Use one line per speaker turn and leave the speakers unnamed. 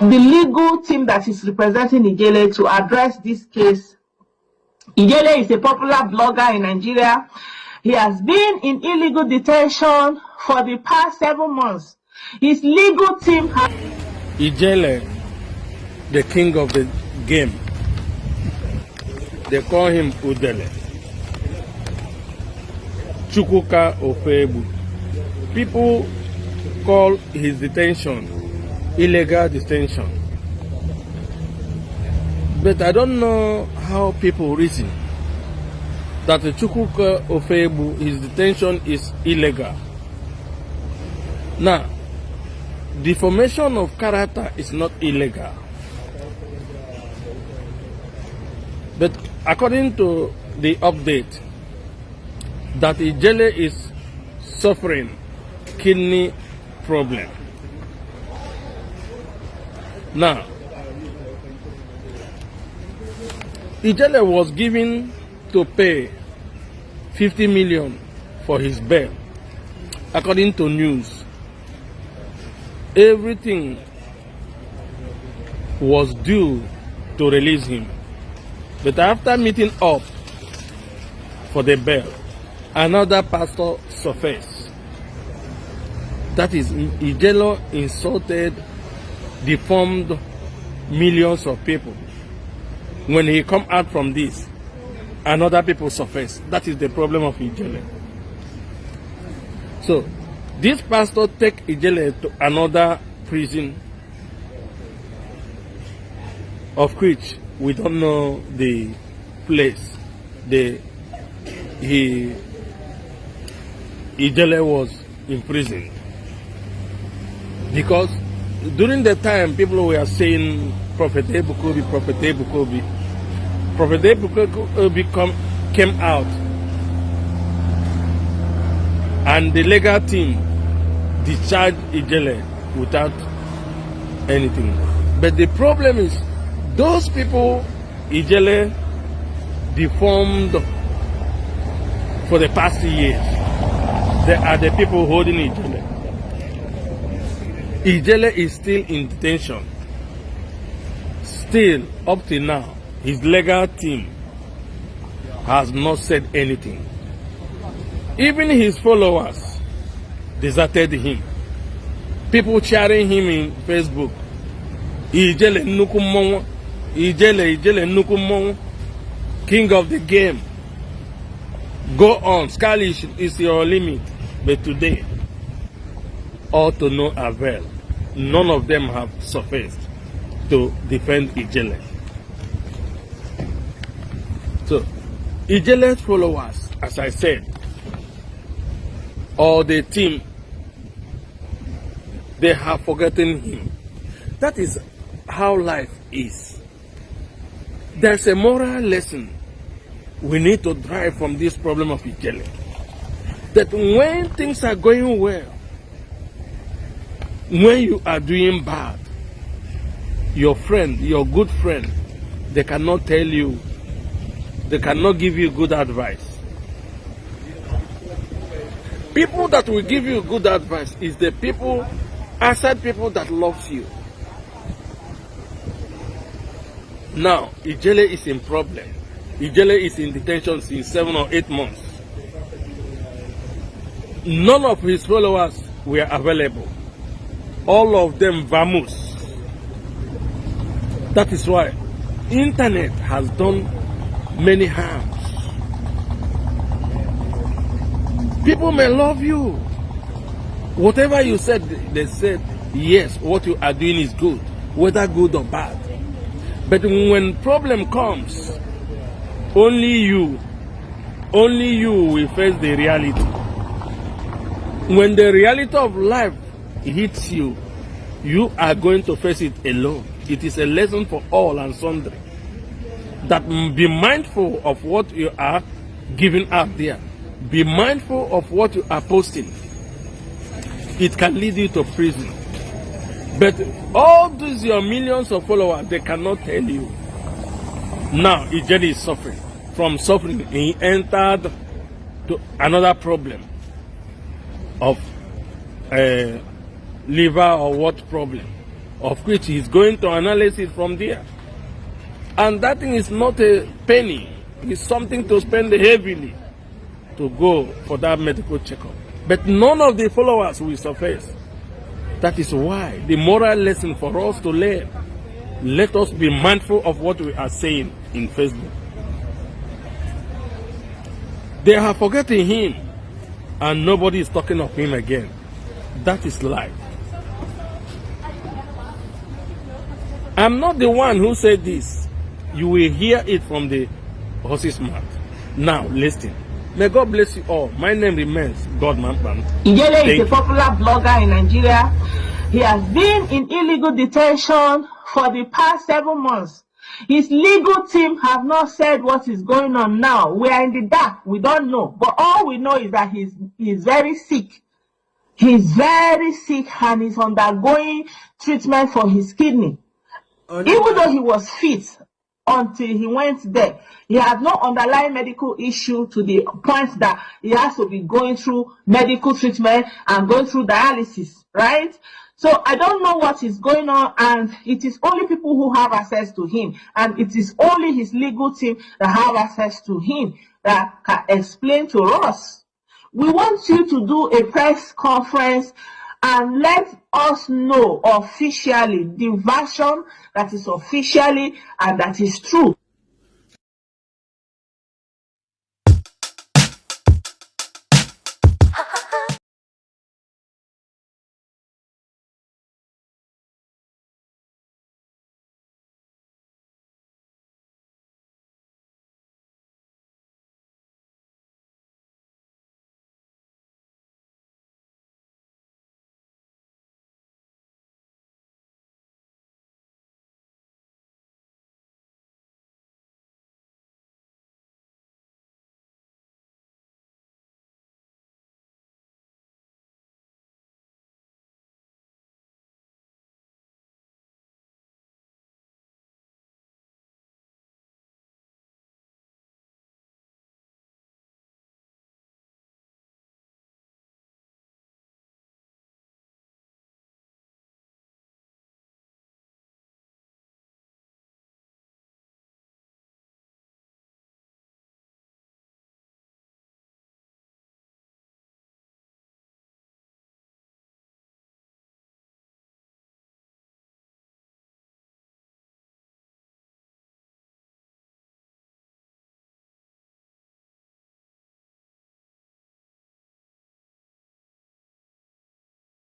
the legal team that is representing Ijele to address this case. Ijele is a popular blogger in Nigeria. He has been in illegal detention for the past 7 months. His legal team has...
Ijele, the king of the game. They call him Udele. Chukwuka Ofebu. People call his detention illegal detention. But I don't know how people reason that the Chukwuka Ofebu, his detention is illegal. Now, defamation of character is not illegal. But according to the update, that Ijele is suffering kidney problem. Now, Ijele was given to pay 50 million for his bail. According to news, everything was due to release him. But after meeting up for the bail, another pastor surfaced. That is, Ijele insulted, deformed millions of people. When he come out from this, another people surface. That is the problem of Ijele. So, this pastor take Ijele to another prison, of which we don't know the place. Ijele was imprisoned. Because during the time people were saying Prophet Ebukobi, Prophet Ebukobi, Prophet Ebukobi came out, and the legal team discharged Ijele without anything. But the problem is, those people Ijele deformed for the past years, they are the people holding Ijele. Ijele is still in detention. Still, up till now, his legal team has not said anything. Even his followers deserted him. People cheering him in Facebook. Ijele nukumongo, Ijele nukumongo, king of the game. Go on, sky is your limit. But today, all to no avail. None of them have surfaced to defend Ijele. So, Ijele's followers, as I said, or the team, they have forgotten him. That is how life is. There's a moral lesson we need to drive from this problem of Ijele. That when things are going well, when you are doing bad, your friend, your good friend, they cannot tell you, they cannot give you good advice. People that will give you good advice is the people, outside people that loves you. Now, Ijele is in problem. Ijele is in detention since 7 or 8 months. None of his followers were available. All of them vamoose. That is why internet has done many harms. People may love you. Whatever you said, they said, yes, what you are doing is good, whether good or bad. But when problem comes, only you will face the reality. When the reality of life hits you, you are going to face it alone. It is a lesson for all and sundry. That be mindful of what you are giving out there. Be mindful of what you are posting. It can lead you to prison. But all these your millions of followers, they cannot tell you. Now, Ijele is suffering. From suffering, he entered to another problem of liver or what problem. of which he's going to analyze it from there. And that thing is not a penny. It's something to spend heavily to go for that medical checkup. But none of the followers will surface. That is why the moral lesson for us to learn, let us be mindful of what we are saying in Facebook. They are forgetting him and nobody is talking of him again. That is life. I'm not the one who said this. You will hear it from the horse's mouth. Now listen. May God bless you all. My name remains Godman.
Ijele is a popular blogger in Nigeria. He has been in illegal detention for the past 7 months. His legal team have not said what is going on now. We are in the dark. We don't know. But all we know is that he's very sick. He's very sick and he's undergoing treatment for his kidney. Even though he was fit until he went there, he had no underlying medical issue to the point that he has to be going through medical treatment and going through dialysis, right? So I don't know what is going on, and it is only people who have access to him, and it is only his legal team that have access to him that can explain to us. We want you to do a press conference and let us know officially the version that is officially and that is true.